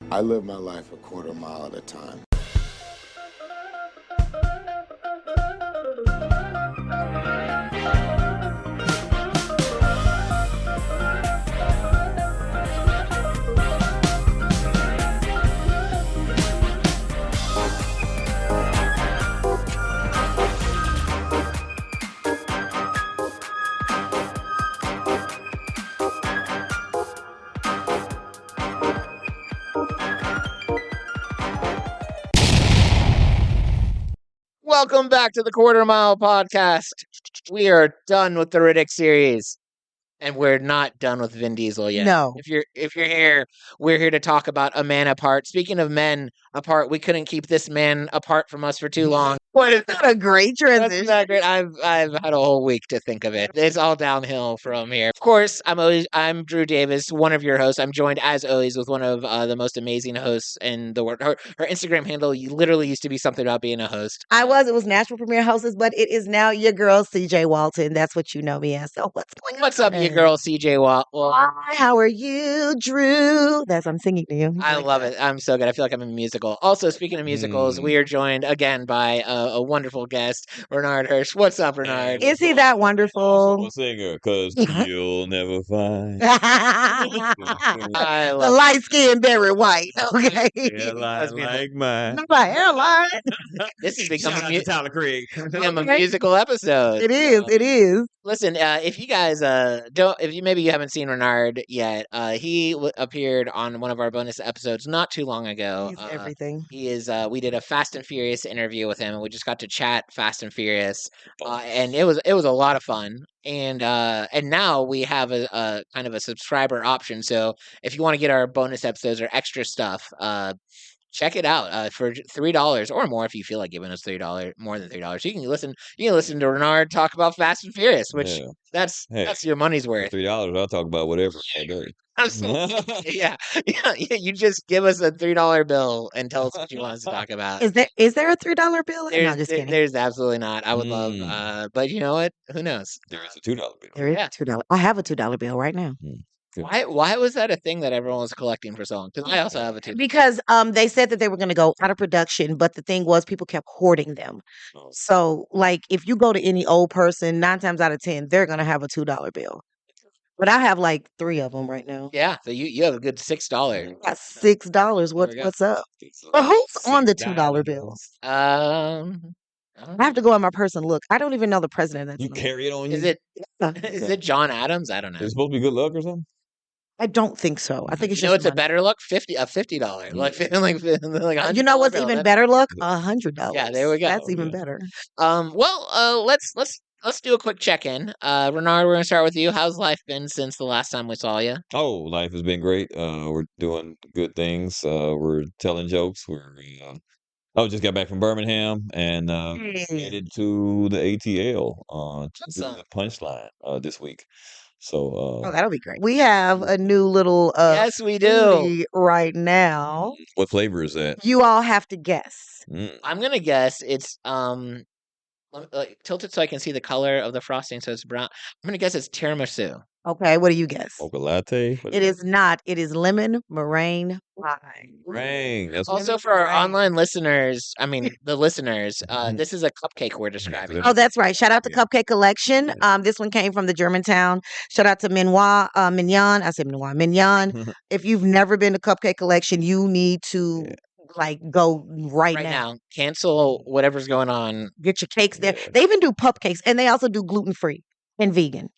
I live my life a quarter mile at a time. Welcome back to the Quarter Mile Podcast. We are done with the Riddick series, and we're not done with Vin Diesel yet. No. If you're here, we're here to talk about A Man Apart. Speaking of men apart, we couldn't keep this man apart from us for too long. What is What a great transition. That's not great. I've had a whole week to think of it. It's all downhill from here. Of course, I'm Drew Davis, one of your hosts. I'm joined as always with one of the most amazing hosts in the world. Her Instagram handle literally used to be something about being a host. It was National Premiere Hostess, but it is now your girl CJ Walton. That's what you know me as. So what's going on? What's up, you girl, CJ Watt? Well, hi, how are you, Drew? I'm singing to you. I love it. I'm so good. I feel like I'm in a musical. Also, speaking of musicals, we are joined again by a wonderful guest, Renard Hirsch. What's up, Renard? Is he that wonderful? I'm a singer, because you'll never find. I The love light-skinned Barry White. Okay. Hairline like mine. Not my hairline. this has become Shout out to Tyler Craig. a musical episode. It is. It is. Listen, if you guys maybe you haven't seen Renard yet, he appeared on one of our bonus episodes not too long ago. He's everything. He is. We did a Fast and Furious interview with him, and we just got to chat Fast and Furious, and it was a lot of fun. And now we have a kind of a subscriber option. So if you want to get our bonus episodes or extra stuff, check it out for $3 or more. If you feel like giving us more than $3, you can listen to Renard talk about Fast and Furious, which that's your money's worth. $3, I'll talk about whatever. Absolutely. Yeah. You just give us a $3 bill and tell us what you want us to talk about. Is there a $3 bill? No, just kidding. There's absolutely not. I would love, but you know what? Who knows? There is a $2 bill. There is a $2. I have a $2 bill right now. Why was that a thing that everyone was collecting for so long? Because I also have a $2. Because they said that they were going to go out of production, but the thing was people kept hoarding them. So, like, if you go to any old person, 9 times out of 10, they're going to have a $2 bill. But I have like 3 of them right now. Yeah, so you have a good $6. Got $6. What's up? But who's on the $2 bills? I have to go in my purse and look. I don't even know the president. That's You carry it on you? Is it John Adams? I don't know. It's supposed to be good luck or something? I don't think so. I think it's You just know it's a money. better look? $50. Like You know what's $100 even bill. better luck? $100. Yeah, there we go. That's even better. Let's do a quick check-in. Renard, we're gonna start with you. How's life been since the last time we saw you? Oh, life has been great. We're doing good things. We're telling jokes. I just got back from Birmingham and headed to the ATL to do the punchline this week. So that'll be great. We have a new little yes, we do foodie right now. What flavor is that? You all have to guess. I'm gonna guess it's tilt it so I can see the color of the frosting, so it's brown. I'm gonna guess it's tiramisu. Okay, what do you guess? Mocha latte? It is not. It is lemon meringue pie. Meringue. That's Also, for our online listeners, the listeners, this is a cupcake we're describing. Oh, that's right. Shout out to Cupcake Collection. This one came from the Germantown. Shout out to Mignon. I said Mignon. If you've never been to Cupcake Collection, you need to go right now. Cancel whatever's going on. Get your cakes there. They even do pup cakes, and they also do gluten-free and vegan.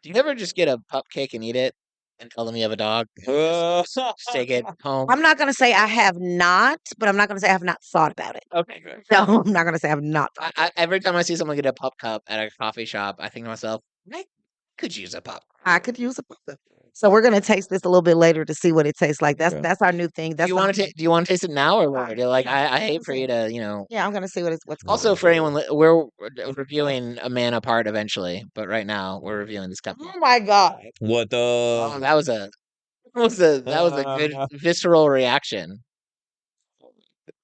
Do you ever just get a pup cake and eat it and tell them you have a dog? Just take it home. I'm not going to say I have not, but I'm not going to say I have not thought about it. Okay. No, I'm not going to say I have not. Every time I see someone get a pup cup at a coffee shop, I think to myself, I could use a pup. I could use a pup. So we're gonna taste this a little bit later to see what it tastes like. That's our new thing. Do you want to taste it now or what? Like I hate for you to Yeah, I'm gonna see what's going Also, on. for anyone, we're reviewing A Man Apart eventually, but right now we're reviewing this cup. Oh my god! What the? Oh, that was a good visceral reaction.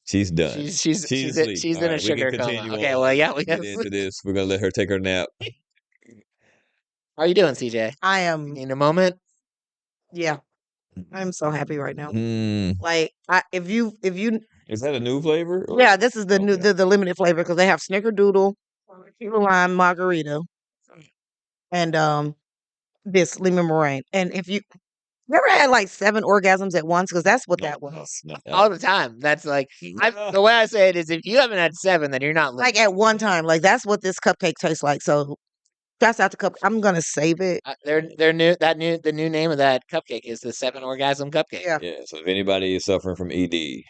She's done. She's asleep. in All a right, we sugar can coma. continue Okay, on. well, yeah, we Get got into this. We're gonna let her take her nap. How are you doing, CJ? I am. In a moment. Yeah. I'm so happy right now. Mm. Like, if you Is that a new flavor? yeah, this is the new Okay. the limited flavor because they have Snickerdoodle, Cuba lime margarita, and this lemon meringue. And if you ever had like 7 orgasms at once, because that's what No, that was. no, all the time. That's like the way I say it is, if you haven't had 7, then you're not Like at one time, like that's what this cupcake tastes like. So that's out the cup. I'm gonna save it. They're new. The new name of that cupcake is the 7 orgasm cupcake. Yeah, Yeah, so if anybody is suffering from ED,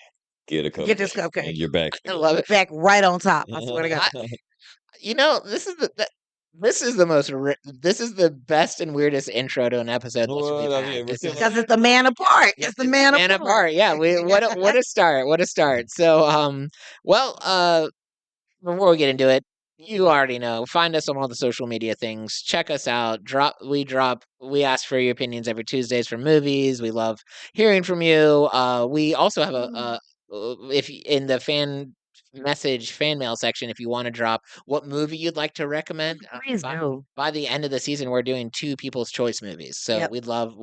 get a cupcake. get this cupcake. And you're back. I love it. Back right on top. I swear to God. You know, this is this is the best and weirdest intro to an episode that Well, we've I had. mean, we're This still is- Because it's the man apart. It's the man man apart. apart. Yeah, what a start. What a start. So well, before we get into it, you already know. Find us on all the social media things. Check us out. We ask for your opinions every Tuesdays for movies. We love hearing from you. We also have in the fan mail section, if you want to drop what movie you'd like to recommend. Please do. By the end of the season, we're doing 2 people's choice movies. So Yep. we'd love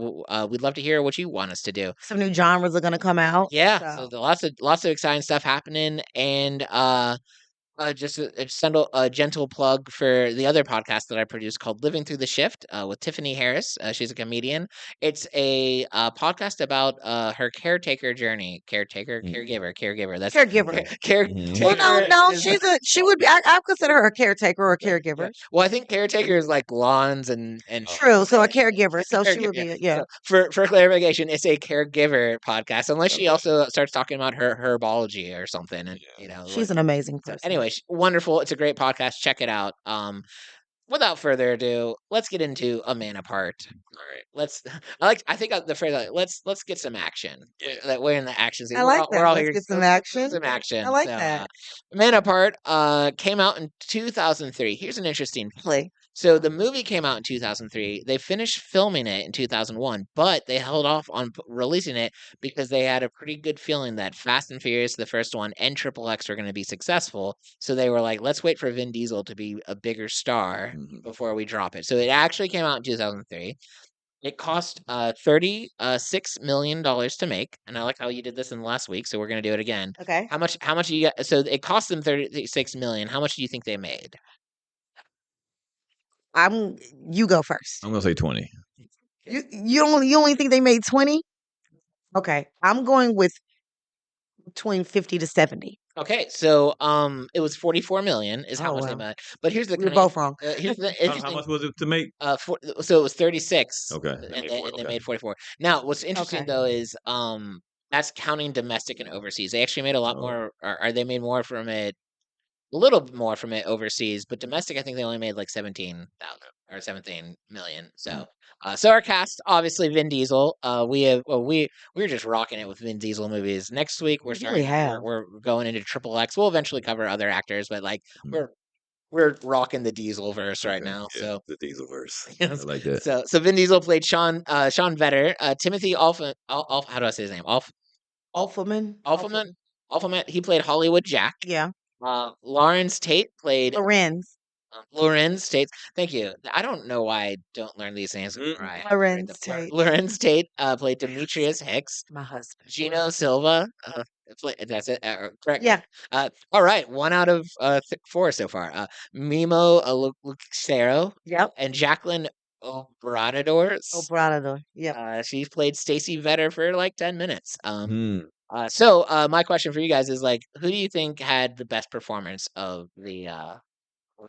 to hear what you want us to do. Some new genres are gonna come out. Yeah, so lots of exciting stuff happening, and just a gentle plug for the other podcast that I produce called Living Through the Shift with Tiffany Harris. She's a comedian. It's a podcast about her caretaker journey. Caregiver. That's Caregiver. Mhm. Well, no, she would be. I consider her a caretaker or a caregiver. Yeah. Well, I think caretaker is like lawns and True. So a caregiver. So she Caregiver, would be. Yeah. So for clarification, it's a caregiver podcast, unless she also starts talking about her herbology or something, and She's an amazing person. Anyway, wonderful. It's a great podcast. Check it out. Without further ado, let's get into A Man Apart. All right, I think the phrase let's get some action. That we're in the action scene. I like that. We're all Let's here. get some action. Some action. I like So, that. A Man Apart came out in 2003. Here's an interesting Play. So the movie came out in 2003. They finished filming it in 2001, but they held off on releasing it because they had a pretty good feeling that Fast and Furious, the first one, and Triple X were going to be successful. So they were like, let's wait for Vin Diesel to be a bigger star before we drop it. So it actually came out in 2003. It cost $36 million to make, and I like how you did this in the last week. So we're going to do it again. Okay. How much you got? So it cost them $36 million. How much do you think they made? You go first. I'm gonna say 20. You only think they made 20? Okay. I'm going with between 50 to 70. Okay, so it was 44 million is how Oh, much they wow. made. But here's the We were kinda- both wrong. here's the How interesting. much was it to make? So it was 36. Okay, and they they, made 40, and they okay. made 44. Now, what's interesting Okay. though is that's counting domestic and overseas. They actually made a lot Oh. more, or they made more from it, a little bit more from it overseas. But domestic, I think they only made like 17,000 or 17 million. So, so our cast, obviously Vin Diesel. We're just rocking it with Vin Diesel movies. Next week We really have. we're going into Triple X. We'll eventually cover other actors, but like Mm. we're rocking the Diesel verse right Okay, now. yeah, So the Dieselverse. Yes. I like that. so Vin Diesel played Sean Vetter. Timothy how do I say his name? Alphaman. He played Hollywood Jack. Yeah. Lawrence Tate played Lorenz Tate. Thank you. I don't know why I don't learn these names. Right. Lorenz Tate. Lorenz Tate played Demetrius Hicks. My husband. Gino Silva. That's it. Correct. Yeah. All right. 1 out of 4 so far. Mimo Lucero. Yep. And Jacqueline Obradors. Obrador. Yep. She played Stacy Vetter for like 10 minutes. Hmm. So my question for you guys is like, who do you think had the best performance of the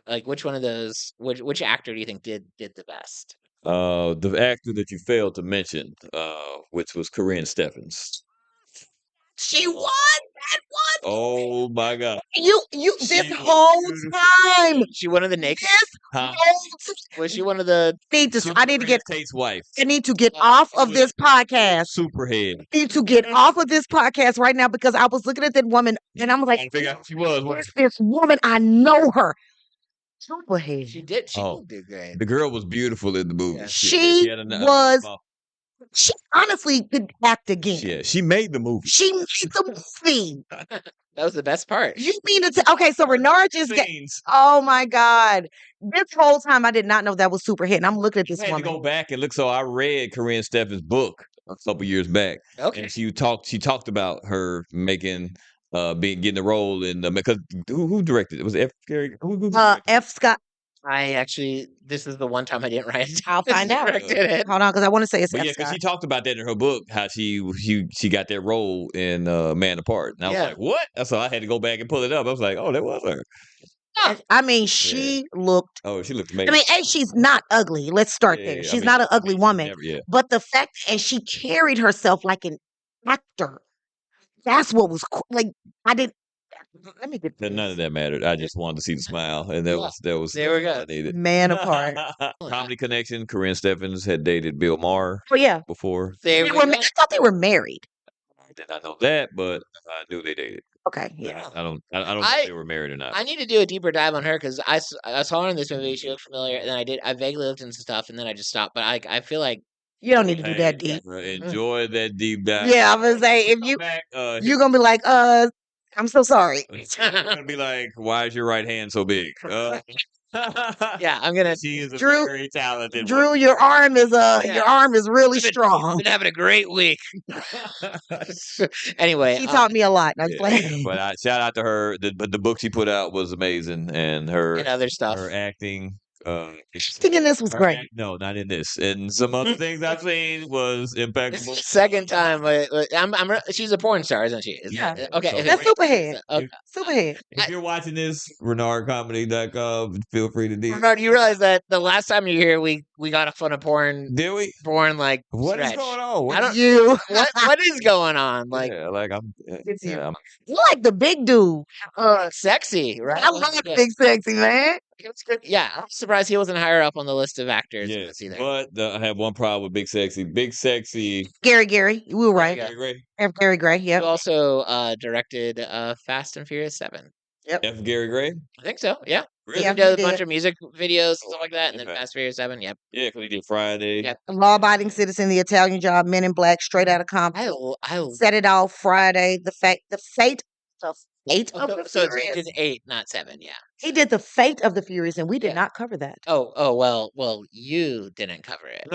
like which one of those which actor do you think did the best? The actor that you failed to mention, which was Karrine Steffans. She won that one. Oh my God. You this She whole time. She one of the naked? Huh? Was she one of the? I need to get Tate's wife. I need to get off of this podcast. Superhead. I need to get off of this podcast right now because I was looking at that woman and I was like, I figure out who she was. where's this woman? I know her. Superhead. She did. She Oh. did great. The girl was beautiful in the movie. Yeah. She had a was- mouth. She honestly could act again. Yeah, she made the movie. She made the movie. That was the best part. You mean to okay, so Renard just get Scenes. oh my God. This whole time I did not know that was Superhead. And I'm looking at I this had to go woman. back and look. So I read Karrine Steffans' book a couple years back. Okay. And she talked about her making getting the role in the because who directed it? Was it F. Gary? Who directed it? F. Scott. This is the one time I didn't write it. I'll find out. Directed it. Hold on, because I want to say it's But F. yeah, because Scott. she talked about that in her book, how she got that role in Man Apart. And I was Yeah. like, what? So I had to go back and pull it up. I was like, oh, that was her. I mean, she looked. Oh, she looked I amazing. mean, A, she's not ugly. Let's start Yeah, there. yeah, I She's mean, not an ugly woman. never, yeah. But the fact, and she carried herself like an actor. That's what was like. I didn't. Let me get None this. of that mattered. I just wanted to see the smile, and that was There we what go. I needed. Man apart. Comedy Connection. Karrine Steffans had dated Bill Maher Oh yeah, before. There they we were. go. I thought they were married. I did not know that, but I knew they dated. Okay, yeah. I don't know if they were married or not. I need to do a deeper dive on her because I saw her in this movie. She looked familiar, and then I vaguely looked into stuff, and then I just stopped. But I feel like You don't need to do that deep. Enjoy that deep dive. Yeah, I'm gonna say if you Back, you're gonna be like, I'm so sorry. you're gonna be like, why is your right hand so big? yeah, I'm gonna. She is a Drew- very talented Drew, your arm is really strong. Been having a great week. Anyway, She taught me a lot. And I was Yeah, like, but I shout out to her. But the book she put out was amazing, and her and other stuff. her acting. thinking this was her great. no, not in this. And some other things I've seen was This impeccable. is the second time. She's a porn star, isn't she? Yeah. Okay. So That's Superhead. Okay. Superhead. If you're watching this, RenardComedy.com, feel free to DM. Bernard, you realize that the last time you were here, we got a fun of porn Did we? like What is stretch. going on? I don't- You. What is going on? Like yeah, like I'm. It's you. Yeah, I'm You like the big dude. sexy, right? I love big sexy, man. It's good. Yeah, I'm surprised he wasn't higher up on the list of actors. yes, Either. but I have one problem with Big Sexy. Big Sexy. Gary. We were right. Yeah. Gary F. Gary Gray. He Yep. also directed Fast and Furious 7. F. Gary Gray. I think so. Yeah. Really? Yeah. He does a he bunch did. of music videos and stuff like that, and then Okay. Fast and Furious 7. Yep. Yeah, because he did Friday. Yep. Law-abiding citizen, The Italian Job, Men in Black, Straight Outta Compton. I Set It Off, Friday, the fate of the so Furious. it's 8, not 7. Yeah. He did the fate of the Furious, and we did Yeah. not cover that. Oh well, you didn't cover it.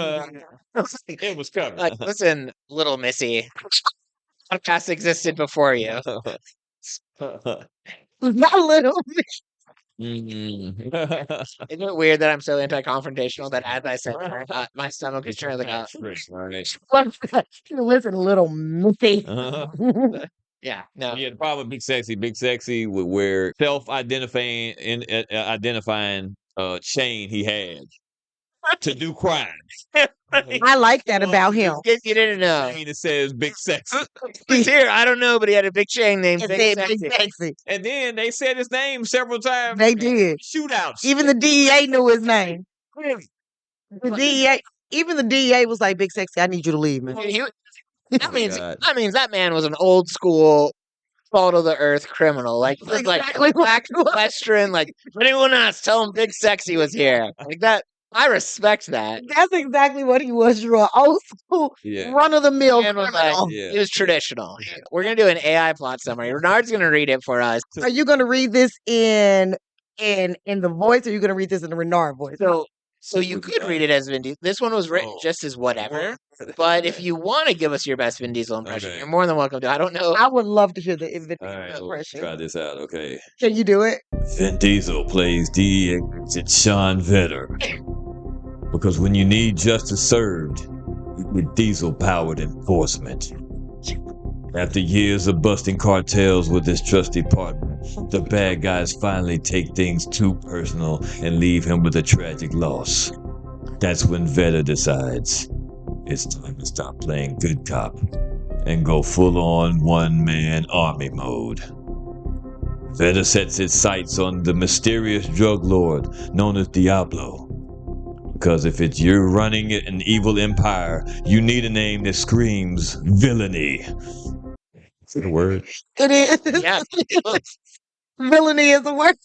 It was covered. Like, listen, little Missy, podcast existed before you. Not little. Isn't it weird that I'm so anti-confrontational that as I said, my stomach is turning out. Listen, little Missy. Yeah, no. Yeah, the problem with Big Sexy would wear self-identifying identifying chain he had to do crime. I like that about him. In case you didn't know. Chain that says Big Sexy. He's here. I don't know, but he had a big chain named It Big said Sexy. Big Sexy. And then they said his name several times. They did. Shootouts. Even the DEA knew his name. The DEA, even the DEA was like, Big Sexy, I need you to leave, man. That means that man was an old school, fall to the earth criminal. Like Exactly black Western. Like anyone else, tell him Big Sexy was here. Like that. I respect that. That's exactly what he was. You're an old school, Yeah. run of the mill Man was criminal. Yeah. He was traditional. We're gonna do an AI plot summary. Renard's gonna read it for us. Are you going to read this in the voice, or are you going to read this in the Renard voice? So you could read it as Vin Diesel. This one was written just as whatever. But if you want to give us your best Vin Diesel impression, Okay. you're more than welcome to. I don't know. I would love to hear the All right, let's impression. try this out. Okay. Can you do it? Vin Diesel plays DEA agent Sean Vetter. Because when you need justice served, you need diesel-powered enforcement. After years of busting cartels with his trusty partner, the bad guys finally take things too personal and leave him with a tragic loss. That's when Vetter decides it's time to stop playing good cop and go full-on one-man army mode. Vetter sets his sights on the mysterious drug lord known as Diablo. Because if it's you running an evil empire, you need a name that screams villainy. Is it a word? It is. Yeah. Villainy is the word.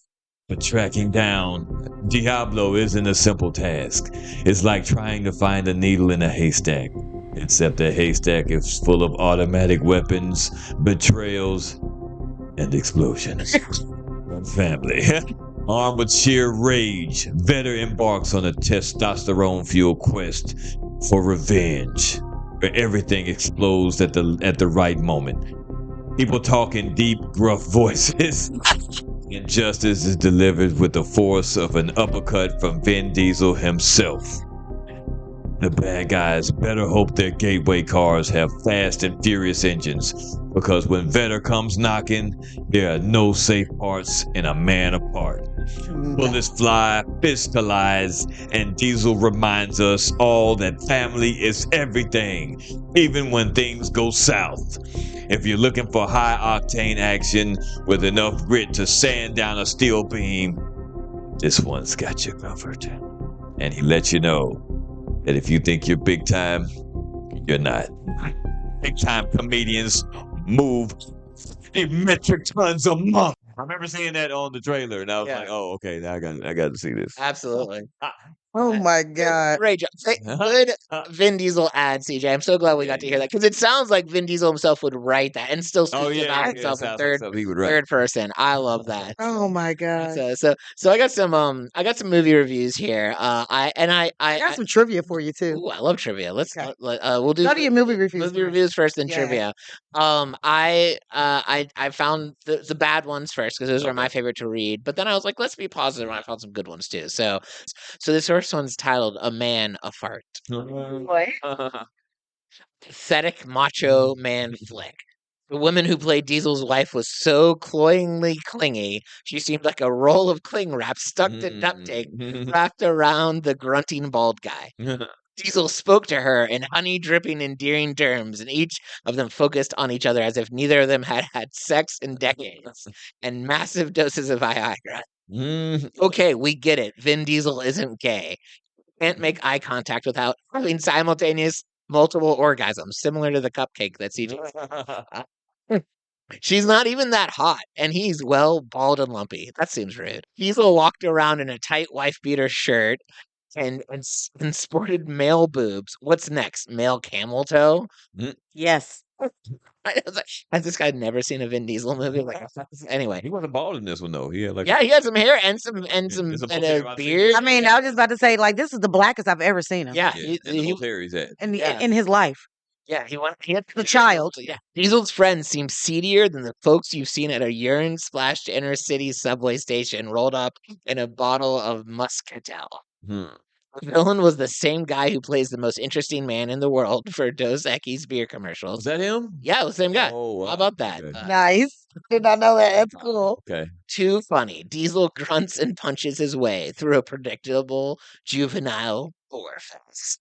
But tracking down Diablo isn't a simple task. It's like trying to find a needle in a haystack. Except the haystack is full of automatic weapons, betrayals, and explosions. Family. Armed with sheer rage, Vetter embarks on a testosterone-fueled quest for revenge. where everything explodes at the right moment. People talk in deep, gruff voices. Injustice is delivered with the force of an uppercut from Vin Diesel himself. The bad guys better hope their gateway cars have fast and furious engines, because when Vetter comes knocking, there are no safe parts in a man apart. Bullets fly, fists collide, and Diesel reminds us all that family is everything, even when things go south. If you're looking for high-octane action with enough grit to sand down a steel beam, this one's got you covered. And he lets you know that if you think you're big time, you're not. Big time comedians move 50 metric tons a month. I remember seeing that on the trailer, and I was like, "Oh, okay, now I got to see this." Absolutely. Oh my God. Great job. Good Vin Diesel ad, CJ. I'm so glad we got to hear that, because it sounds like Vin Diesel himself would write that and still speak about himself in third person. I love that. Oh my God. So I got some movie reviews here. I got some trivia for you too. Ooh, I love trivia. We'll do Go to your movie reviews. movie reviews first, then Yeah. trivia. I found the bad ones first, because those are my favorite to read. But then I was like, let's be positive, and I found some good ones too. So this first one's titled "A Man, a Fart." What? Pathetic macho man flick. The woman who played Diesel's wife was so cloyingly clingy, she seemed like a roll of cling wrap stuck to duct tape wrapped around the grunting bald guy. Diesel spoke to her in honey-dripping, endearing terms, and each of them focused on each other as if neither of them had had sex in decades, and massive doses of Viagra. Okay, we get it. Vin Diesel isn't gay. Can't make eye contact without having simultaneous multiple orgasms, similar to the cupcake that CJ. She's not even that hot, and he's, well, bald and lumpy. That seems rude. Diesel walked around in a tight wife beater shirt and sported male boobs. What's next? Male camel toe? Yes. I was like, has this guy never seen a Vin Diesel movie? Like, anyway, He wasn't bald in this one though. He had he had some hair and a beard. I mean, I was just about to say, like, this is the blackest I've ever seen him. Yeah, and the most hair he's had. In his life. Yeah, he had The child. Yeah. Diesel's friends seem seedier than the folks you've seen at a urine-splashed inner city subway station rolled up in a bottle of muscatel. The villain was the same guy who plays the most interesting man in the world for Dos Equis beer commercials. Was that him? Yeah, it was the same guy. Oh, wow. How about that? Okay. Nice. Did not know that. That's cool. Okay. Too funny. Diesel grunts and punches his way through a predictable juvenile orifice.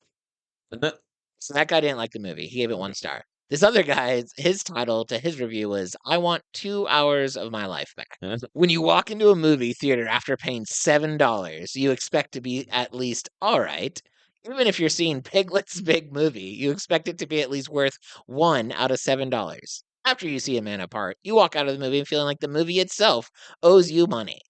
So that guy didn't like the movie. He gave it 1 star. This other guy, his title to his review was, "I want 2 hours of my life back." When you walk into a movie theater after paying $7, you expect to be at least all right. Even if you're seeing Piglet's Big Movie, you expect it to be at least worth 1 out of $7. After you see A Man Apart, you walk out of the movie feeling like the movie itself owes you money.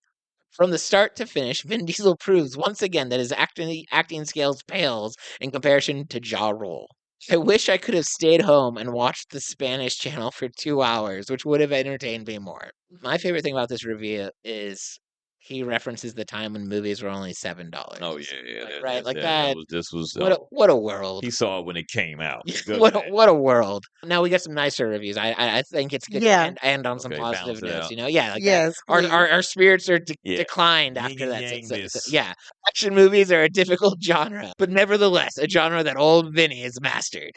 From the start to finish, Vin Diesel proves once again that his acting scales pales in comparison to Ja Rule. I wish I could have stayed home and watched the Spanish channel for 2 hours, which would have entertained me more. My favorite thing about this review is he references the time when movies were only $7. Oh yeah. Right, like that. This was What a world. he saw it when it came out. Good What man. a world. Now we got some nicer reviews. I think it's good Yeah. to end on some Okay, positive balance it notes. out. You know, yeah, like Yes. that. please. Our spirits are Yeah. declined Yin after and that. yang this. Yeah, action movies are a difficult genre, but nevertheless a genre that old Vinny has mastered.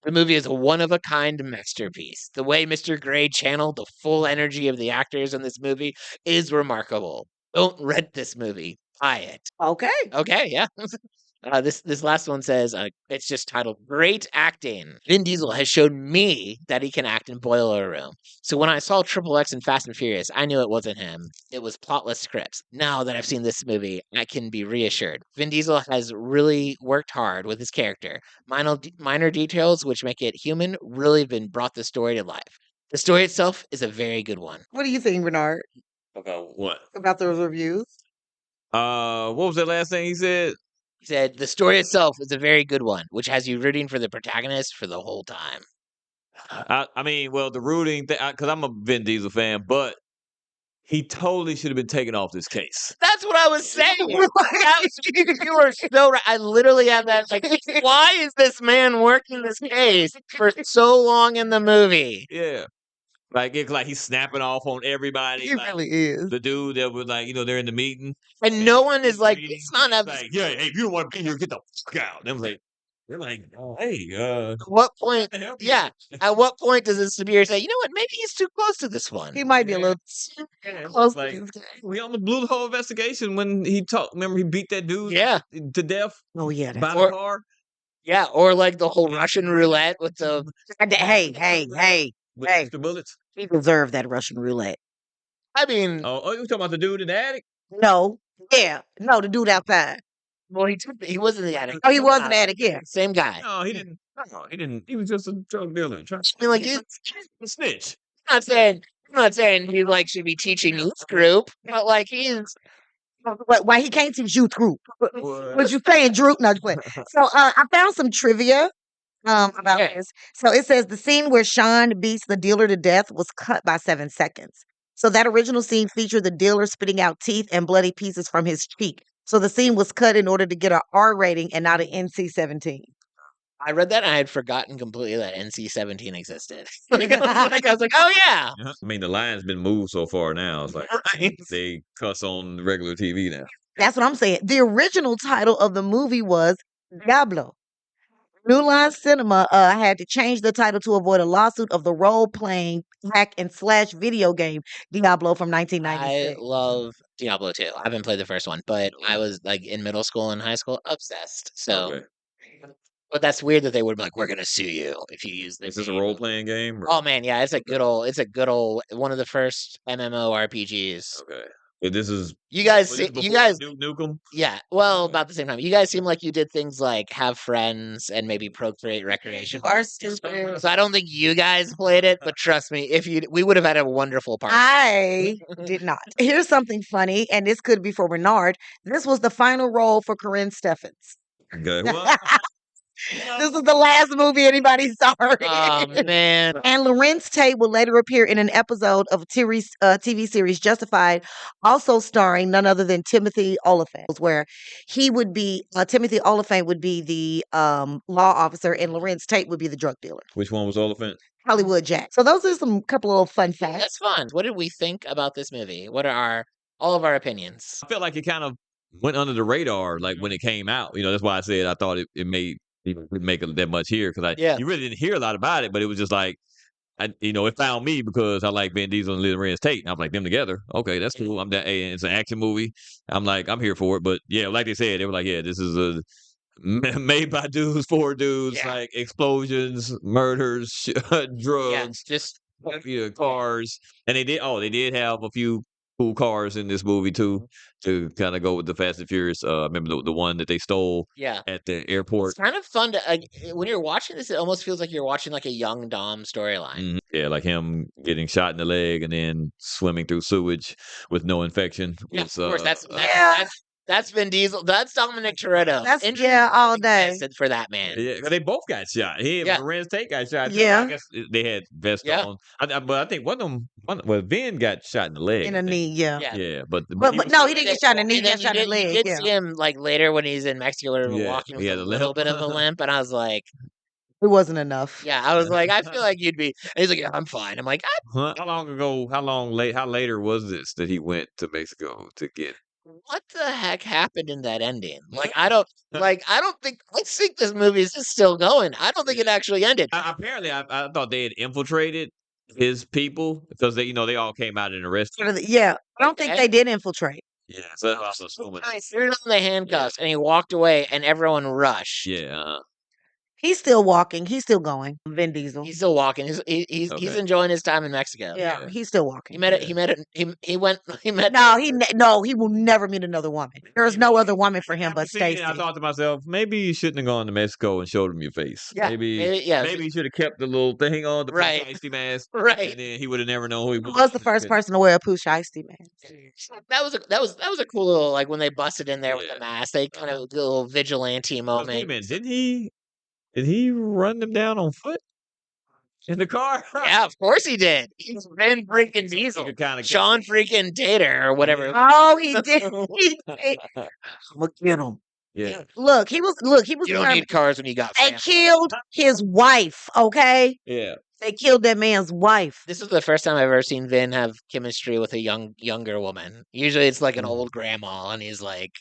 The movie is a one-of-a-kind masterpiece. The way Mr. Gray channeled the full energy of the actors in this movie is remarkable. Don't rent this movie. Buy it. Okay. Okay, yeah. This last one says, it's just titled "Great Acting." Vin Diesel has shown me that he can act in Boiler Room. So when I saw Triple X and Fast and Furious, I knew it wasn't him. It was plotless scripts. Now that I've seen this movie, I can be reassured. Vin Diesel has really worked hard with his character. Minor details which make it human really have been brought the story to life. The story itself is a very good one. What do you think, Renard, About what? about those reviews? What was that last thing he said? He said, the story itself is a very good one, which has you rooting for the protagonist for the whole time. I mean, well, the rooting thing, because I'm a Vin Diesel fan, but he totally should have been taken off this case. That's what I was saying. You were so right. I literally have that. Like, why is this man working this case for so long in the movie? Yeah. Like it's like he's snapping off on everybody. He like, really is. the dude that was like, they're in the meeting. And no one is like, meeting, it's not a. like, yeah, hey, if you don't want to be here, get the fuck out. And they're like, oh, hey, At what point? can I help you? Yeah. At what point does the superior say, you know what? Maybe he's too close to this one. He might be a little Yeah, close to like, this guy. we almost blew the whole investigation when he talked. Remember, he beat that dude Yeah. to death Oh yeah, by that's the Or- car Yeah. Or like the whole Russian roulette with the. hey. with Hey. extra bullets. He deserved that Russian roulette. I mean, Oh, you talking about the dude in the attic? No, no, the dude outside. well, he was in the attic. Oh, he was an addict, yeah. Same guy. No, he didn't. No, he didn't. He was just a drug dealer. I mean, like, he's A snitch. I'm not saying he like should be teaching youth group, but like he's Why he can't teach youth group? What you saying, Drew? No, just play. So I found some trivia about Yeah. this. So it says the scene where Sean beats the dealer to death was cut by 7 seconds. So that original scene featured the dealer spitting out teeth and bloody pieces from his cheek. So the scene was cut in order to get an R rating and not an NC-17. I read that and I had forgotten completely that NC-17 existed. I was like, oh yeah. I mean, the line's been moved so far now. It's like Right. they cuss on regular TV now. That's what I'm saying. The original title of the movie was Diablo. New Line Cinema had to change the title to avoid a lawsuit of the role-playing hack and slash video game Diablo from I 1996. love Diablo 2. I haven't played the first one, but I was like in middle school and high school obsessed. So Okay. but that's weird that they would be like, we're gonna sue you if you use this. Is this a role playing game? Oh man, yeah, it's a good old one of the first MMORPGs. Okay. But this is. You guys was this you before guys Duke Nukem? yeah, well, about the same time. You guys seem like you did things like have friends and maybe procreate recreation. So I don't think you guys played it, but trust me, we would have had a wonderful party. I did not. Here's something funny, and this could be for Renard. This was the final role for Karrine Steffans. Okay. Well, This is the last movie anybody saw her Oh in. man. And Lorenz Tate will later appear in an episode of TV series Justified, also starring none other than Timothy Olyphant, where he would be Timothy Olyphant would be the law officer, and Lorenz Tate would be the drug dealer. which one was Oliphant? Hollywood Jack. So those are some couple of fun facts. That's fun. What did we think about this movie? What are all of our opinions? I felt like it kind of went under the radar, like when it came out. That's why I said I thought it made even make it that much here because Yeah. you really didn't hear a lot about it, but it was just like it found me because I like Vin Diesel and Lorenz Tate. And I'm like them together. Okay, that's cool. I'm that. Hey, it's an action movie. I'm like I'm here for it. But yeah, like they said, they were like, yeah, this is a made by dudes for dudes, Yeah. like explosions, murders, Yeah, drugs, just cars, and they did have a few cool cars in this movie too to kind of go with the Fast and Furious. Remember the one that they stole yeah. at the It's airport? kind of fun to when you're watching this. It almost feels like you're watching like a young Dom storyline. Mhm. Yeah, like him getting shot in the leg and then swimming through sewage with no infection. Yeah, was, of course. Yeah. That's Vin Diesel. That's Dominic Toretto. That's Injury all day. tested for that man. yeah, 'cause they both got shot. He and Yeah. Lorenz Tate got shot. Too. Yeah. I guess they had vests Yeah. on. But I think one of them, Vin got shot in the leg. In I the think. knee, yeah. Yeah. Yeah, but But he was no, still- he didn't get shot in the knee. He And then got shot in the you leg. did Yeah. see him like later when he's in Mexico or Yeah, walking he with had a a little limp. bit of a limp, and I was like, It wasn't enough. yeah, I was like, I feel like you'd be. And he's like, yeah, I'm fine. I'm like, How later was this that he went to Mexico to get? what the heck happened in that ending? Like, I don't think. Let's think this movie is just still going. I don't think it actually ended. Apparently, I thought they had infiltrated his people because they all came out and arrested. Yeah. I don't think Okay. they did infiltrate. Yeah, so I was assuming. I threw on the handcuffs and he walked away, and everyone rushed. Yeah, He's still walking. He's still going. Vin Diesel. He's still walking. He's Okay. enjoying his time in Mexico. Yeah, he's still walking. He met No, he will never meet another woman. There's no other woman for him but After seeing it, Stacy. I thought to myself, maybe you shouldn't have gone to Mexico and showed him your face. Yeah, maybe maybe, you should have kept the little thing on the Right. icy mask, right. and then he would have never known who he He was. was the first person to wear a Pooh Shiesty man. That was a cool little, like, when they busted in there with Yeah. the mask. They kind of did a little vigilante Wait a moment. minute, did he run them down on foot? in the car. Yeah, of course he did. He's Vin freaking Diesel. Sean freaking Tater or whatever. Oh, he did. He did. I'm gonna get him. Yeah. Look, he was You don't trying- need cars when you got They family. killed his wife, okay? Yeah. They killed that man's wife. This is the first time I've ever seen Vin have chemistry with a younger woman. Usually it's like an old grandma, and he's like,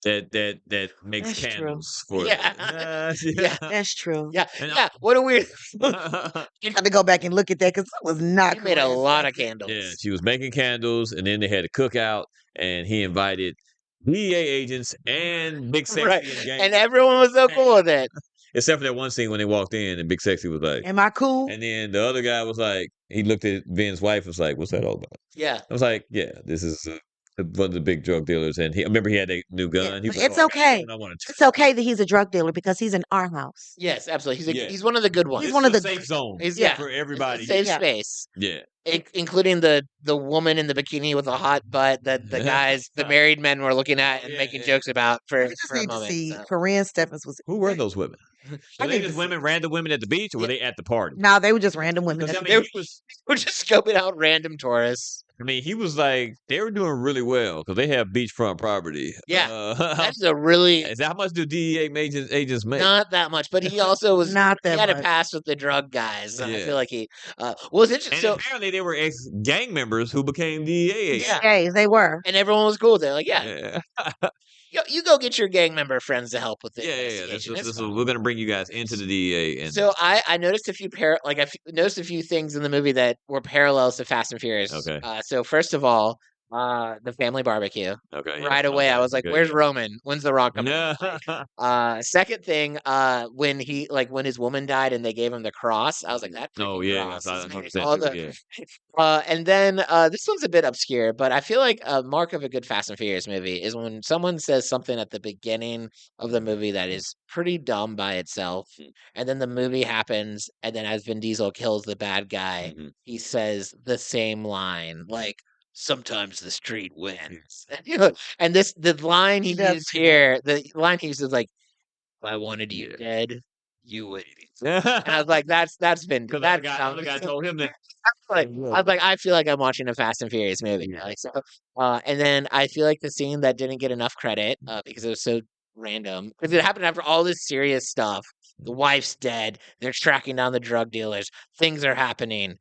That makes That's true. candles for Yeah. yeah. That's true. yeah, And yeah. What a weird. I had to go back and look at that because that was not He made a Karrine lot of Steffans. candles. Yeah, she was making candles, and then they had a cookout, and he invited DEA agents and Big Sexy Right. and gang, And everyone was so cool with it. except for that one scene when they walked in, and Big Sexy was like, Am I cool? and then the other guy was like, he looked at Vin's wife, was like, "What's that all about?" Yeah. I was like, "Yeah, this is one of the big drug dealers," and I remember he had a new gun. He was It's like, "Oh, okay. I want to." It's okay that he's a drug dealer because he's in our house. Yes, absolutely. Yeah. He's one of the good ones. He's one of the safe zone. He's- yeah. for It's a everybody. safe Yeah. space. Yeah, Including the woman in the bikini with a hot butt that the guys, the married men were looking at and Yeah, making yeah. jokes about for I just a need to moment. see so. Karrine Steffans was. who were those women? I Were they need just to women, random women at the beach, or were they at the party? No, they were just random women. Because I That's- mean, They We're just scoping out random tourists. he was like, they were doing really well because they have beachfront property. Yeah. That's a really is that how much do DEA agents make? not that much, but he also was Not he that had a much. pass with the drug guys. And I Yeah. feel like he was interesting. And So apparently they were ex gang members who became DEA agents. Yeah. Gays, they were. and everyone was cool. They're like, yeah, you go get your gang member friends to help with the Yeah. investigation. It's fine. We're gonna bring you guys into the DEA, and So I noticed a few noticed a few things in the movie that were parallels to Fast and Furious. Okay. So first of all, the family barbecue. okay, yeah, Right away, I was like, okay, "Where's yeah. Roman? When's the Rock coming?" No. Second thing, when his woman died and they gave him the cross, I was like, "That Oh freaking yeah, cross I is saw amazing." that All too, the- yeah. and then this one's a bit obscure, but I feel like a mark of a good Fast and Furious movie is when someone says something at the beginning of the movie that is pretty dumb by itself, and then the movie happens, and then as Vin Diesel kills the bad guy, Mhm. he says the same line, like, "Sometimes the street wins." And the line he does used say here, the line he used is like, "If I wanted you dead, you would." And I was like, "That's Vin. Because That's the other guy told him that. I was like, I feel like I'm watching a Fast and Furious movie. Yeah. Like, so, and then I feel like the scene that didn't get enough credit because it was so random because it happened after all this serious stuff. The wife's dead. They're tracking down the drug dealers. Things are happening.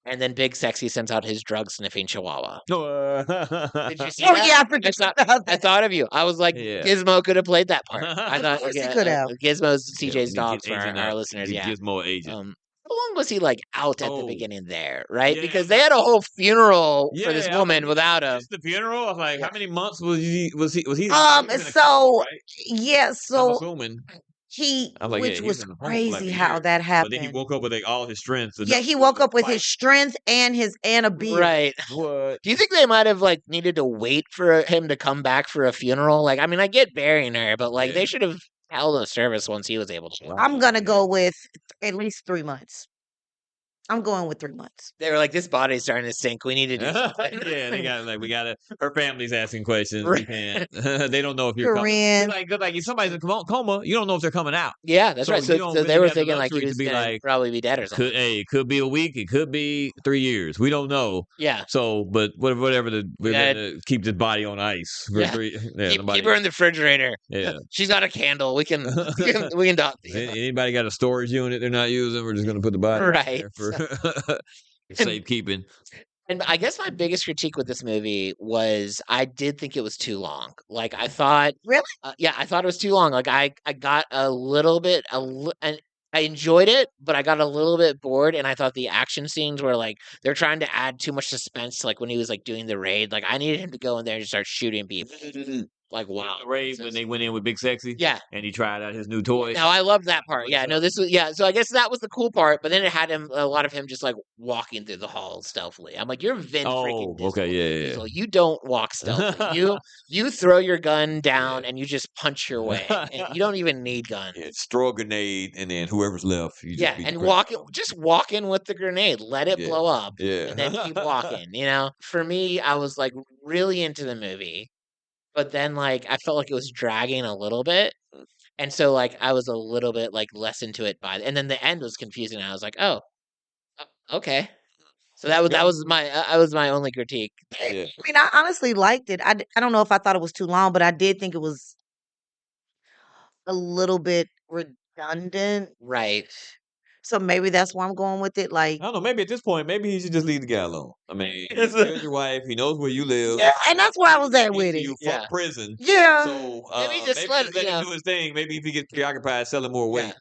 And then Big Sexy sends out his drug sniffing chihuahua. Did you see Oh that? yeah, I forgot about I that. thought of you. I was like, Yeah. Gizmo could have played that part. I thought course he could have. Gizmo's Yeah, CJ's we dog get for agent our out. listeners. We Yeah. Gizmo agent. How long was he like out at the Oh. beginning there, right? Yeah, Because they had a whole funeral for this Yeah, I was woman like, without him. Just the funeral? I was like, Yeah. how many months was he? He was in a So coma, right? yeah, I'm so assuming. he, I was like, which yeah, he was was in a coma for like crazy a how year. that But then he happened. woke up with like all his strength. Yeah, he woke up with his strength and a beard. Right. What? Do you think they might have like needed to wait for him to come back for a funeral? Like, I mean, I get burying her, but like Yeah. they should have held a service once he was able to. I'm gonna go with at least 3 months. I'm going with 3 months. They were like, this body's starting to sink. We need to do something. Yeah, they got like we gotta. Her family's asking questions. Right. We can't. They don't know if you're coming. Karrine. Like if somebody's in coma, you don't know if they're coming out. Yeah, that's So right. you So, don't so really they were have the thinking like he luxury to was be gonna like, probably be dead or something. It could be a week. It could be 3 years. We don't know. Yeah. So, but whatever we're Yeah. gonna keep this body on ice for Yeah. 3. Yeah, Keep her in the refrigerator. Yeah. She's got a candle. We can we can talk. Anybody got a storage unit they're not using? We're just gonna put the body Right. there for safekeeping. And I guess my biggest critique with this movie was I did think it was too long. Like I thought, Really? yeah, I thought it was too long. Like I got a little bit, and I enjoyed it, but I got a little bit bored. And I thought the action scenes were like they're trying to add too much suspense. Like when he was like doing the raid, like I needed him to go in there and start shooting people. Like wow, Ray when they went in with Big Sexy, yeah. and he tried out his new toy. No, I love that part. Yeah, no, this was So I guess that was the cool part. But then it had a lot of him just like walking through the halls stealthily. I'm like, you're Vin freaking Diesel. Okay, yeah. Diesel. You don't walk stealthily. You throw your gun down and you just punch your way. And you don't even need guns. Yeah, throw a grenade, and then whoever's left, you just Yeah, beat and the crap walk out of 'em. just walk in with the grenade. Let it Yeah. blow up. Yeah, And then keep walking. For me, I was like really into the movie. But then, like, I felt like it was dragging a little bit. And so, like, I was a little bit, like, less into it and then the end was confusing. I was like, oh, Okay. So that was my only critique. Yeah. I mean, I honestly liked it. I don't know if I thought it was too long, but I did think it was a little bit redundant. Right. So maybe that's why I'm going with it. Like, I don't know. Maybe at this point, maybe he should just leave the guy alone. I mean, he killed your wife. He knows where you live. yeah, and that's where I was at He's with to it. you Yeah. from prison. Yeah. So Maybe just maybe let- just let you him know. do his thing. Maybe if he gets preoccupied selling more weight, Yeah.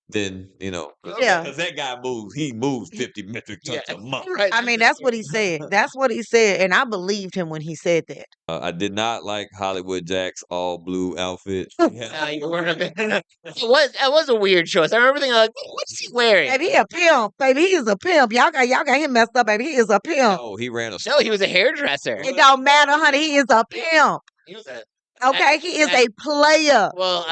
then because Yeah. that guy moves. He moves 50 metric tons Yeah. a month. Right. I mean, that's what he said. That's what he said, and I believed him when he said that. I did not like Hollywood Jack's all blue outfit. No, you weren't a bit. It was a weird choice. I remember thinking like, what's he wearing? Baby, he a pimp. Baby, he is a pimp. Y'all got him messed up. Baby, he is a pimp. No, he ran a. No, he was a hairdresser. It don't matter, honey. He is a pimp. He was a Okay, he is a player. well.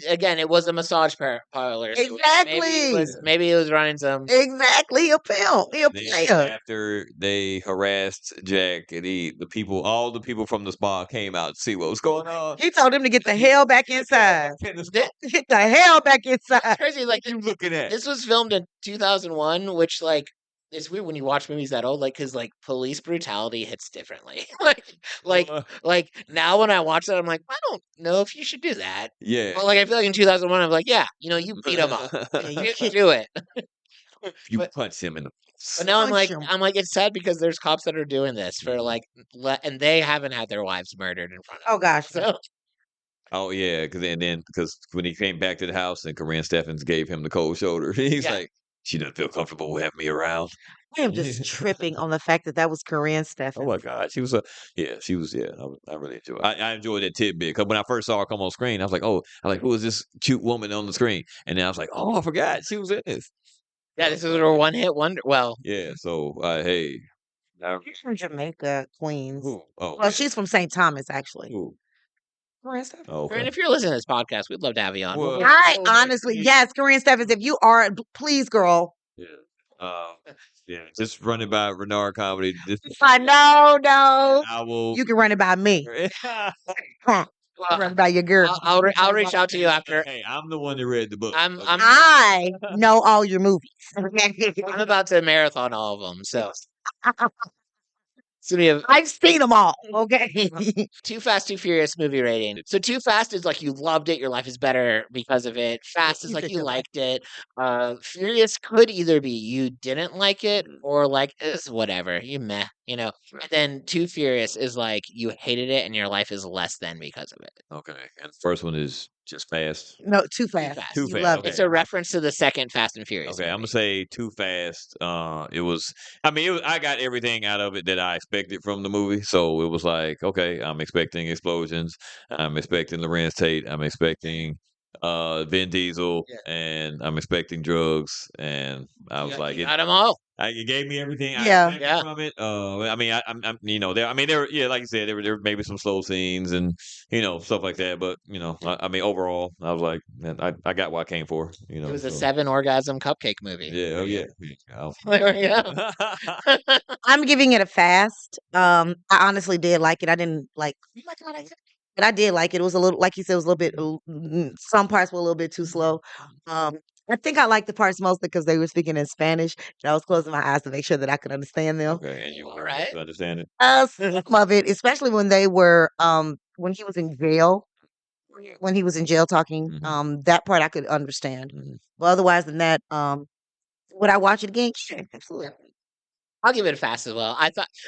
Again, it was a massage parlor. So Exactly. maybe it was running some. Exactly, he a pimp. He a Then player. after they harassed Jack, and all the people from the spa came out to see what was going on. He told him to get the hell back inside. Get the hell back inside. Crazy, like you looking at? this was filmed in 2001, which like it's weird when you watch movies that old, like because like police brutality hits differently. like now when I watch that, I'm like, I don't know if you should do that. Yeah. But like I feel like in 2001, I'm like, yeah, you beat him up, you should do it. You But- punch him in the face. But now Punch him. I'm like, it's sad because there's cops that are doing this for like, and they haven't had their wives murdered in front of them. Oh gosh. So Oh yeah, because when he came back to the house and Karrine Steffans gave him the cold shoulder, he's Yeah. like, she doesn't feel comfortable having me around. I am just tripping on the fact that was Karrine Steffans. Oh my God, she was I really enjoyed. I enjoyed that tidbit because when I first saw her come on screen, I was like, who is this cute woman on the screen? And then I was like, oh, I forgot she was in this. yeah, this is her one hit wonder. Well, Yeah, so hey, now, She's from Jamaica, Queens. who? Oh, Well, she's from St. Thomas, actually. who? Karrine Steffans. Oh, Corinne, okay. if you're listening to this podcast, we'd love to have you on. Well, I honestly, yes, Karrine Steffans, if you are, please, girl. Yeah. Yeah, just run it by Renard Comedy. No. I will. You can run it by me. Huh. Well, Run it by your girl. I'll reach out to you after. Hey, I'm the one that read the book. I'm I know all your movies. I'm about to marathon all of them, so it's gonna be a I've seen them all. Okay. Too Fast, Too Furious movie rating. So Too Fast is like you loved it, your life is better because of it. Fast is like you liked it. Furious could either be you didn't like it or like it's whatever, you meh, And then Too Furious is like you hated it and your life is less than because of it. Okay, and the first one is just fast. No, too fast. Fast. Too You fast. loved Okay. It's a reference to the second Fast and Furious. Okay, I'm movie. gonna say too fast. It was. I mean, I got everything out of it that I expected from the movie. So it was like, okay, I'm expecting explosions. I'm expecting Lorenz Tate. I'm expecting Vin Diesel, Yeah. and I'm expecting drugs. And I was like, you got them all. it gave me everything Yeah. I expected from it. I mean, there were, like you said, there were maybe some slow scenes and stuff like that. But I mean, overall, I was like, man, I got what I came for. It was a so. 7 orgasm cupcake movie. Yeah. Oh yeah. There we go. I'm giving it a fast. I honestly did like it. I didn't like, oh my God, but I did like it. It was a little, like you said, it was a little bit, some parts were a little bit too slow. I think I liked the parts mostly because they were speaking in Spanish. And I was closing my eyes to make sure that I could understand them. Okay, and you All were right. able to understand it. Some of it, especially when they were, when he was in jail. When he was in jail talking, that part I could understand. But otherwise than that, would I watch it again? Sure, absolutely. I'll give it a fast as well.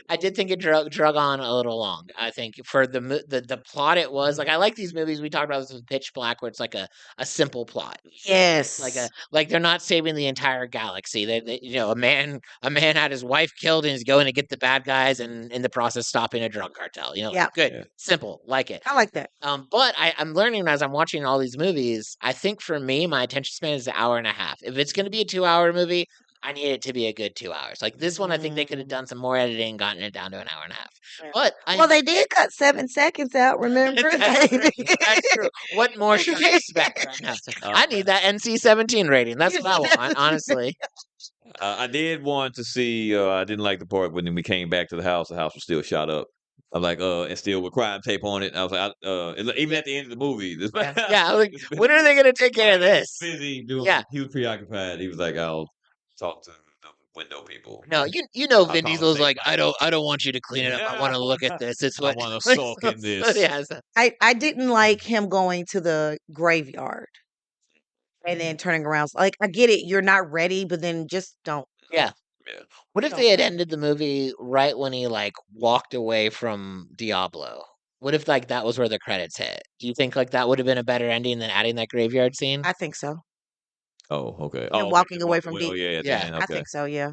I did think it drug on a little long. I think for the plot it was like I like these movies. We talked about this with Pitch Black, where it's like a simple plot. Yes. Like they're not saving the entire galaxy. They a man had his wife killed and he's going to get the bad guys and in the process stopping a drug cartel. Yeah. Good, Yeah. simple, like it. I like that. But I'm learning as I'm watching all these movies. I think for me, my attention span is an hour and a half. If it's going to be a 2-hour movie, I need it to be a good 2 hours. Like this one, I think they could have done some more editing, gotten it down to an hour and a half. Yeah. But Well, they did cut 7 seconds out, remember? That's true. What more should I expect right now? I need that NC-17 rating. That's what I want, honestly. I did want to see. I didn't like the part when we came back to the house. The house was still shot up. I'm like, and still with crime tape on it. I was like, even at the end of the movie, Yeah, I was like, when are they going to take care of this? Busy doing. Yeah. He was preoccupied. He was like, I'll talk to window people. No, you know, I'll Vin call Diesel's Saint like, Mike. I don't want you to clean it up. I want to look at this. It's I what want to sulk in this. yeah, so- I didn't like him going to the graveyard and then turning around. Like, I get it, you're not ready, but then just don't. yeah. Yeah. What if No. they had ended the movie right when he like walked away from Diablo? What if like that was where the credits hit? Do you think like that would have been a better ending than adding that graveyard scene? I think so. Oh, okay. Him Oh, okay. walking Just away walk from away. Oh, D. yeah, at the Yeah. end. I Okay. think so, yeah.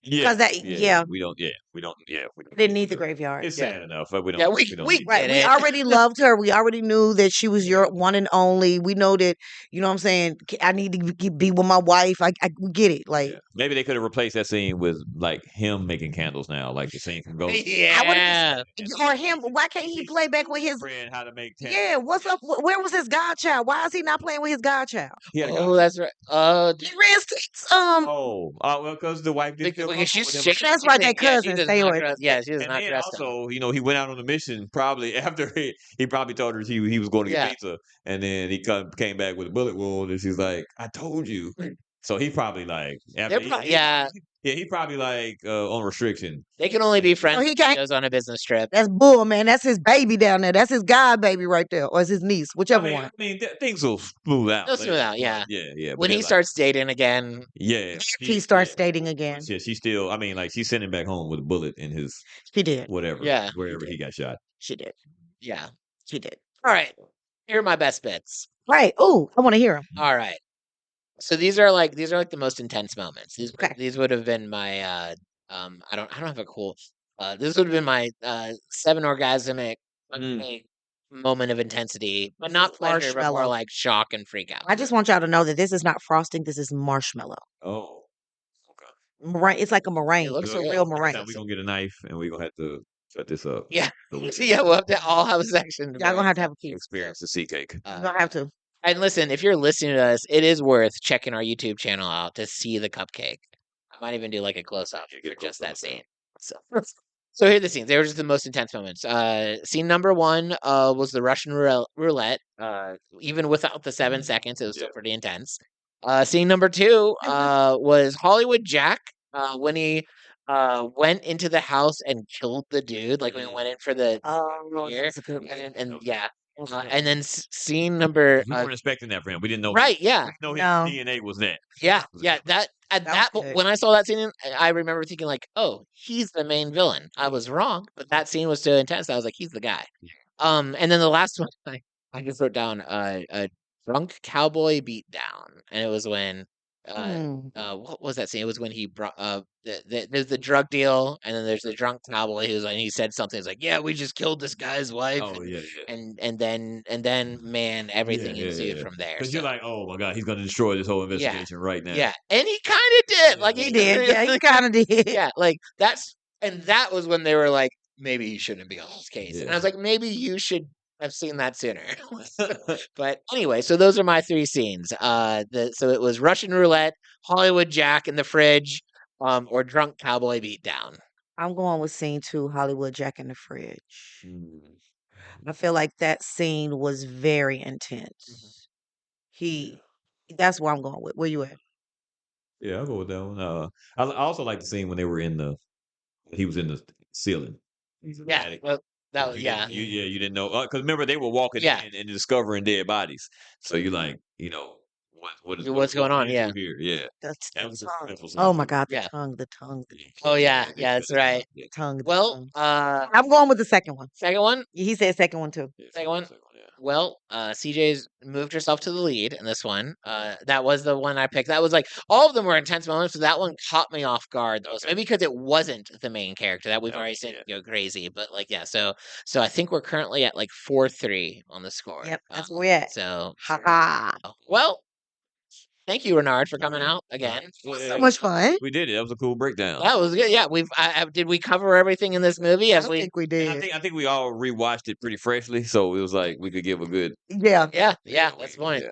Yeah. Because that, yeah, We don't. Yeah, we don't. Yeah, we don't. didn't need the graveyard. It's Yeah. sad enough, but we don't. Yeah, We don't need Right. get We it. already loved her. We already knew that she was your one and only. We know that, you know what I'm saying? I need to be with my wife. We get it. Like, Yeah. Maybe they could have replaced that scene with like him making candles now, like the scene from Ghost. I would Yeah. or him. Why can't he play back with his? friend how to make Yeah, what's up? Where was his godchild? Why is he not playing with his godchild? He had a Oh, that's right. He raised Oh, well, because the wife didn't feel because comfortable she's with him. shaking. That's right, they Yeah, she cousins. does Stay not away. trust. Yeah, she does And not then trust him. also, he went out on a mission probably after he probably told her he was going to get Yeah. pizza, and then he came back with a bullet wound, and she's like, "I told you." So he probably like after Yeah. he probably like on restriction. They can only be friends he if he can't- goes on a business trip. That's bull, man. That's his baby down there. That's his god baby right there, or it's his niece, whichever one. I mean, things will smooth out. They'll smooth later, out, yeah. but yeah. When but he it's like, starts dating again, yeah, He starts dating again. Yeah, she still. I mean, like she's sending back home with a bullet in his She did. whatever, Yeah. wherever he got shot. She did. yeah. She did. All right. Here are my best bits. Right. Ooh, I want to hear him. All right. So these are like the most intense moments. Okay. These would have been my I don't have a cool this would have been my 7 orgasmic moment of intensity, but not pleasure, but more Marshmallow. like shock and freak out. I just want y'all to know that this is not frosting. This is marshmallow. Oh, Meringue. It's like a meringue. looks It's a like real it. meringue. Now we're gonna get a knife and we're gonna have to cut this up. Yeah. So we So yeah, we'll have to all have a section. Y'all gonna have to have a key. experience the sea cake. You're gonna have to. And listen, if you're listening to us, it is worth checking our YouTube channel out to see the cupcake. I might even do like a close up Yeah, get a for just that close-up. scene. So here are the scenes. They were just the most intense moments. Scene number 1 was the Russian roulette. Even without the 7 seconds, it was still pretty intense. Scene number 2 was Hollywood Jack when he went into the house and killed the dude, like when he went in for the Oh, year. that's a good one. And yeah. That's a good And then scene number We weren't expecting that for him. We didn't know. right, yeah. No, his No. DNA was that. Yeah, yeah. That at That that was good. when I saw that scene, I remember thinking like, "Oh, he's the main villain." I was wrong, but that scene was so intense. I was like, "He's the guy." And then the last one, I just wrote down a drunk cowboy beatdown, and it was when what was that scene? It was when he brought there's the drug deal, and then there's the drunk cowboy who's like he said something. He's like, "Yeah, we just killed this guy's wife." Oh, and, yeah. and then man, everything ensued from there. Because So- you're like, oh my god, he's gonna destroy this whole investigation right now. yeah, and he kind of did. Like He did. Yeah, he kind of did. yeah, like that was when they were like, maybe you shouldn't be on this case, and I was like, maybe you should have seen that sooner. But anyway, so those are my 3 scenes. So it was Russian roulette, Hollywood Jack in the fridge, or drunk cowboy beatdown. I'm going with scene 2, Hollywood Jack in the fridge. Mm. I feel like that scene was very intense. That's where I'm going with. Where you at? Yeah, I'll go with that one. I also like the scene when he was in the ceiling. Yeah, Attic. well, that was You didn't know because remember they were walking Yeah. in and discovering dead bodies. So you're like, what's going on? Yeah. here? Yeah. The That was a tongue. stressful scene. Oh my God, the Yeah. tongue, the tongue, Oh yeah, that's right. the tongue. the Well, tongue. uh, I'm going with the second one. second one. He said second one too. Second one? Well, CJ's moved herself to the lead in this one. That was the one I picked. That was like all of them were intense moments, but that one caught me off guard though. So maybe because it wasn't the main character that we've already said go crazy. But like yeah, so I think we're currently at like 4-3 on the score. Yep, that's where we're at. So Ha ha. well, thank you, Renard, for coming out again. So much fun. We did it. That was a cool breakdown. That was good. Yeah, did we cover everything in this movie? I As don't we think we And did. I think we all rewatched it pretty freshly, so it was like we could give a good. Yeah. yeah, that's the point. Yeah.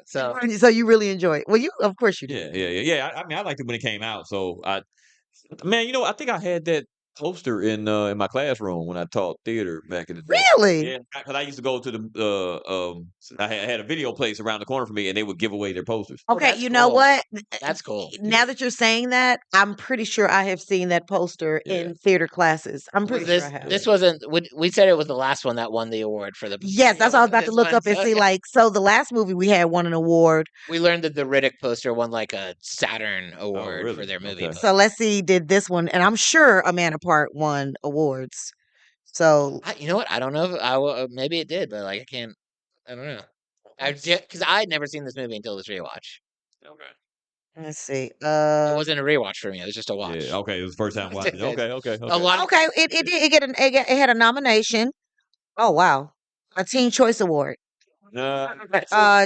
So You really enjoy it. Well, of course you did. Yeah. I mean, I liked it when it came out. So man, I think I had that poster in my classroom when I taught theater back in the day. Really? Yeah, because I used to go to I had a video place around the corner from me, and they would give away their posters. Oh, Okay, that's you know cool. what? That's cool. Now that you're saying that, I'm pretty sure I have seen that poster Yeah. in theater classes. I'm Was pretty this sure I have. this wasn't we said it was the last one that won the award for the Yes, that's what I was about to this look one, up and so, see. yeah. Like, so the last movie we had won an award. We learned that the Riddick poster won like a Saturn award for really? their movie. Okay. poster. So let's see, did this one? And I'm sure A Man Apart won awards. So You know what? I don't know if maybe it did, but like I don't know. Because I had never seen this movie until this rewatch. Okay. let's see. It wasn't a rewatch for me. It was just a watch. Yeah. Okay. It was the first time watching. Okay. Okay. A lot. Okay, it had a nomination. Oh wow, a Teen Choice Award.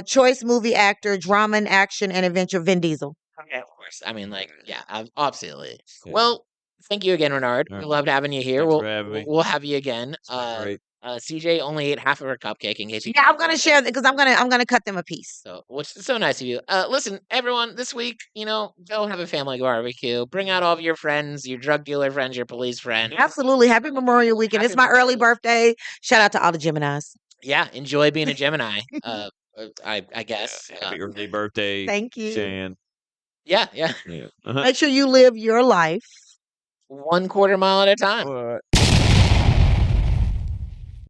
Choice Movie Actor, Drama and Action and Adventure, Vin Diesel. Okay, of course. I mean, like, yeah, obviously. Yeah. Well, thank you again, Renard. All We right. loved having you here. Thanks for having me. We'll have you again. It's been great. CJ only ate half of her cupcake in case you. Yeah, I'm gonna share that because I'm gonna cut them a piece. So, which is so nice of you. Listen, everyone, this week, go have a family barbecue. Bring out all of your friends, your drug dealer friends, your police friends. Absolutely. Happy Memorial Weekend. It's my early birthday. Shout out to all the Geminis. Yeah, enjoy being a Gemini. I guess. Happy early birthday. Thank you. Shan. Yeah. Yeah. Uh-huh. Make sure you live your life 1/4 mile at a time. All right.